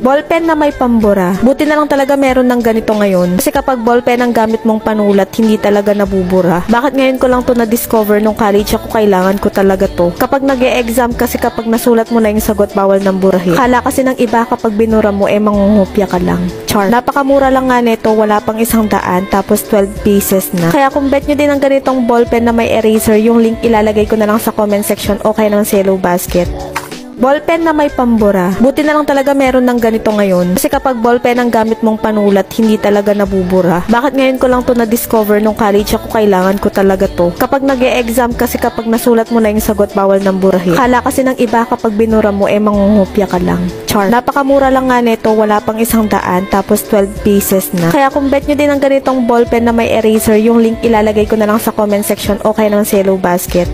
Ballpen na may pambura. Buti na lang talaga meron ng ganito ngayon. Kasi kapag ballpen ang gamit mong panulat, hindi talaga nabubura. Bakit ngayon ko lang to na-discover nung college ako, kailangan ko talaga to. Kapag nag-e-exam kasi kapag nasulat mo na yung sagot, bawal nang burahin. Kala kasi ng iba kapag binura mo, mangungupya ka lang. Char. Napakamura lang nga nito, wala pang 100 tapos 12 pieces na. Kaya kung bet nyo din ang ganitong ballpen na may eraser, yung link ilalagay ko na lang sa comment section o kaya ng Yellow Basket. Ballpen na may pambura. Buti na lang talaga meron ng ganito ngayon. Kasi kapag ballpen ang gamit mong panulat, hindi talaga nabubura. Bakit ngayon ko lang to na-discover nung college ako, kailangan ko talaga to. Kapag nag-e-exam kasi kapag nasulat mo na yung sagot, bawal nang burahin. Kala kasi ng iba kapag binura mo, mangungupya ka lang. Char. Napakamura lang nga nito, wala pang 100 tapos 12 pieces na. Kaya kung bet nyo din ang ganitong ballpen na may eraser, yung link ilalagay ko na lang sa comment section o kaya ng Yellow Basket.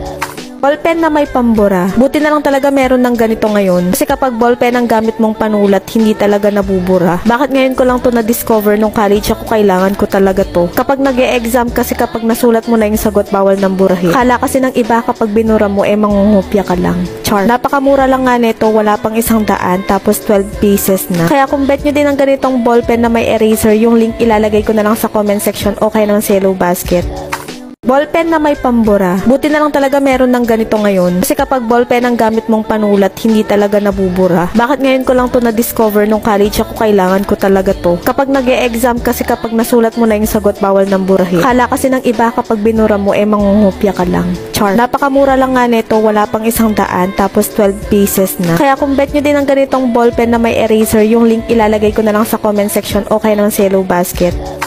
Ballpen na may pambura. Buti na lang talaga meron ng ganito ngayon. Kasi kapag ballpen ang gamit mong panulat, hindi talaga nabubura. Bakit ngayon ko lang to na-discover nung college ako, kailangan ko talaga to. Kapag nag-e-exam kasi kapag nasulat mo na yung sagot, bawal nang burahin. Kala kasi ng iba kapag binura mo, mangungupya ka lang. Char. Napakamura lang nga nito, wala pang 100 tapos 12 pieces na. Kaya kung bet nyo din ang ganitong ballpen na may eraser, yung link ilalagay ko na lang sa comment section o kaya ng Yellow Basket. Ballpen na may pambura. Buti na lang talaga meron ng ganito ngayon. Kasi kapag ballpen ang gamit mong panulat, hindi talaga nabubura. Bakit ngayon ko lang to na-discover nung college ako, kailangan ko talaga to. Kapag nag-e-exam kasi kapag nasulat mo na yung sagot, bawal nang burahin. Kala kasi ng iba kapag binura mo, mangungupya ka lang. Char. Napakamura lang nga nito, wala pang 100 tapos 12 pieces na. Kaya kung bet nyo din ang ganitong ballpen na may eraser, yung link ilalagay ko na lang sa comment section o kaya ng Yellow Basket.